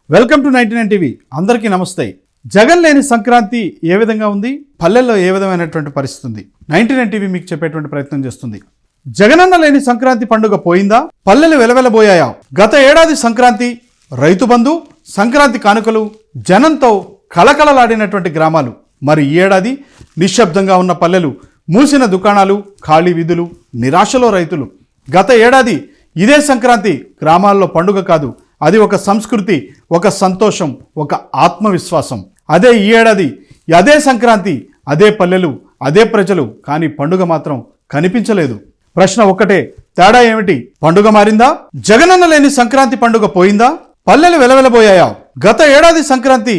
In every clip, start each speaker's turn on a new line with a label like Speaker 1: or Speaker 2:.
Speaker 1: Welcome to 99 TV. అందరికీ నమస్తే. జగన్ లేని సంక్రాంతి ఏ విధంగా ఉంది, పల్లెల్లో ఏ విధమైనటువంటి పరిస్థితి ఉంది, 99 టీవీ మీకు చెప్పేటువంటి ప్రయత్నం చేస్తుంది. జగనన్న లేని సంక్రాంతి పండుగ పోయిందా, పల్లెలు వెలవెలబోయాయా? గత ఏడాది సంక్రాంతి రైతు బంధు, సంక్రాంతి కానుకలు, జనంతో కళకళలాడినటువంటి గ్రామాలు. మరి ఈ ఏడాది నిశ్శబ్దంగా ఉన్న పల్లెలు, మూసిన దుకాణాలు, ఖాళీ వీధులు, నిరాశలో రైతులు. గత ఏడాది ఇదే సంక్రాంతి గ్రామాల్లో పండుగ కాదు, అది ఒక సంస్కృతి, ఒక సంతోషం, ఒక ఆత్మవిశ్వాసం. అదే ఈ ఏడాది అదే సంక్రాంతి, అదే పల్లెలు, అదే ప్రజలు, కానీ పండుగ మాత్రం కనిపించలేదు. ప్రశ్న ఒక్కటే, తేడా ఏమిటి? పండుగ మారిందా? జగనన్న లేని సంక్రాంతి పండుగ పోయిందా, పల్లెలు వెలవెలబోయాయా? గత ఏడాది సంక్రాంతి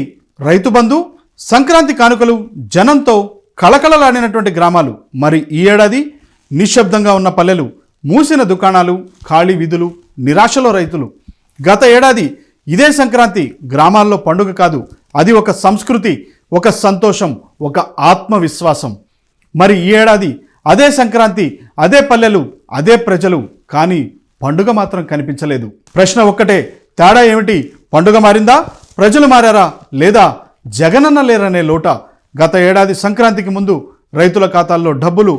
Speaker 1: రైతు బంధు, సంక్రాంతి కానుకలు, జనంతో కళకళలాడినటువంటి గ్రామాలు. మరి ఈ ఏడాది నిశ్శబ్దంగా ఉన్న పల్లెలు, మూసిన దుకాణాలు, ఖాళీ వీధులు, నిరాశలో రైతులు. గత ఏడాది ఇదే సంక్రాంతి గ్రామాల్లో పండుగ కాదు, అది ఒక సంస్కృతి, ఒక సంతోషం, ఒక ఆత్మవిశ్వాసం. మరి ఈ ఏడాది అదే సంక్రాంతి, అదే పల్లెలు, అదే ప్రజలు, కానీ పండుగ మాత్రం కనిపించలేదు. ప్రశ్న ఒక్కటే, తేడా ఏమిటి? పండుగ మారిందా, ప్రజలు మారారా, లేదా జగనన్న లేరనే లోట? గత ఏడాది సంక్రాంతికి ముందు రైతుల ఖాతాల్లో డబ్బులు,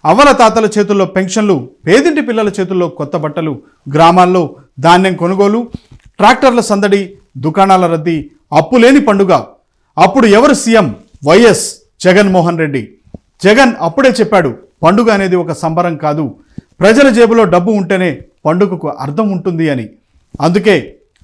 Speaker 1: అవ్వల తాతల చేతుల్లో పెన్షన్లు, పేదింటి పిల్లల చేతుల్లో కొత్త బట్టలు, గ్రామాల్లో ధాన్యం కొనుగోలు, ట్రాక్టర్ల సందడి, దుకాణాల రద్దీ, అప్పులేని పండుగ. అప్పుడు ఎవరు సీఎం? వైఎస్ జగన్మోహన్ రెడ్డి. జగన్ అప్పుడే చెప్పాడు, పండుగ అనేది ఒక సంబరం కాదు, ప్రజల జేబులో డబ్బు ఉంటేనే పండుగకు అర్థం ఉంటుంది అని. అందుకే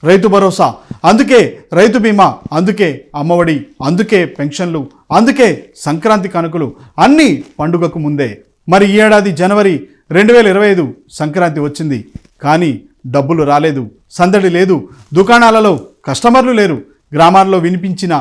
Speaker 1: రైతు భరోసా, అందుకే రైతు బీమా, అందుకే అమ్మఒడి, అందుకే పెన్షన్లు, అందుకే సంక్రాంతి కానుకలు, అన్నీ పండుగకు ముందే. మరి ఈ ఏడాది జనవరి 2025 సంక్రాంతి వచ్చింది, కానీ డబ్బులు రాలేదు, సందడి లేదు, దుకాణాలలో కస్టమర్లు లేరు. గ్రామాల్లో వినిపించిన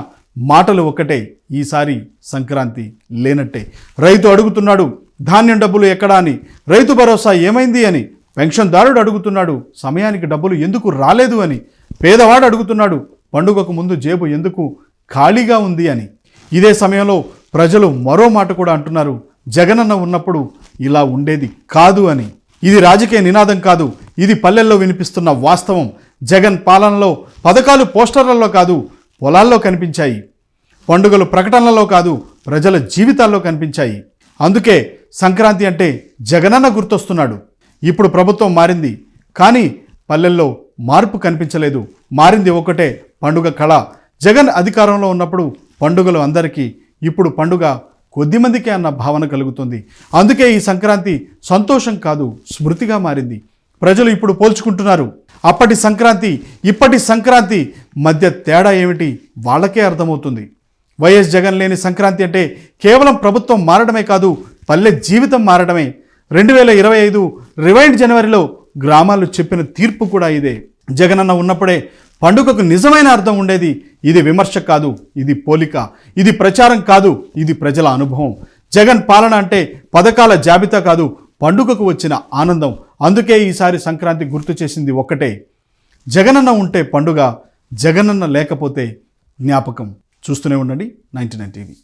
Speaker 1: మాటలు ఒక్కటే, ఈసారి సంక్రాంతి లేనట్టే. రైతు అడుగుతున్నాడు, ధాన్యం డబ్బులు ఎక్కడా అని, రైతు భరోసా ఏమైంది అని. పెన్షన్దారుడు అడుగుతున్నాడు, సమయానికి డబ్బులు ఎందుకు రాలేదు అని. పేదవాడు అడుగుతున్నాడు, పండుగకు ముందు జేబు ఎందుకు ఖాళీగా ఉంది అని. ఇదే సమయంలో ప్రజలు మరో మాట కూడా అంటున్నారు, జగనన్న ఉన్నప్పుడు ఇలా ఉండేది కాదు అని. ఇది రాజకీయ నినాదం కాదు, ఇది పల్లెల్లో వినిపిస్తున్న వాస్తవం. జగన్ పాలనలో పథకాలు పోస్టర్లలో కాదు, పొలాల్లో కనిపించాయి. పండుగలు ప్రకటనలలో కాదు, ప్రజల జీవితాల్లో కనిపించాయి. అందుకే సంక్రాంతి అంటే జగనన్న గుర్తొస్తున్నాడు. ఇప్పుడు ప్రభుత్వం మారింది, కానీ పల్లెల్లో మార్పు కనిపించలేదు. మారింది ఒకటే, పండుగ కళ. జగన్ అధికారంలో ఉన్నప్పుడు పండుగలు అందరికీ, ఇప్పుడు పండుగ కొద్దిమందికే అన్న భావన కలుగుతుంది. అందుకే ఈ సంక్రాంతి సంతోషం కాదు, స్మృతిగా మారింది. ప్రజలు ఇప్పుడు పోల్చుకుంటున్నారు, అప్పటి సంక్రాంతి ఇప్పటి సంక్రాంతి మధ్య తేడా ఏమిటి వాళ్ళకే అర్థమవుతుంది. వైఎస్ జగన్ లేని సంక్రాంతి అంటే కేవలం ప్రభుత్వం మారడమే కాదు, పల్లె జీవితం మారడమే. 2025 రివైండ్ జనవరిలో గ్రామాలు చెప్పిన తీర్పు కూడా ఇదే. జగనన్న ఉన్నప్పుడే పండుగకు నిజమైన అర్థం ఉండేది. ఇది విమర్శ కాదు, ఇది పోలిక. ఇది ప్రచారం కాదు, ఇది ప్రజల అనుభవం. జగన్ పాలన అంటే పథకాల జాబితా కాదు, పండుగకు వచ్చిన ఆనందం. అందుకే ఈసారి సంక్రాంతి గుర్తు చేసింది ఒక్కటే, జగనన్న ఉంటే పండుగ, జగనన్న లేకపోతే జ్ఞాపకం. చూస్తూనే ఉండండి 99 టీవీ.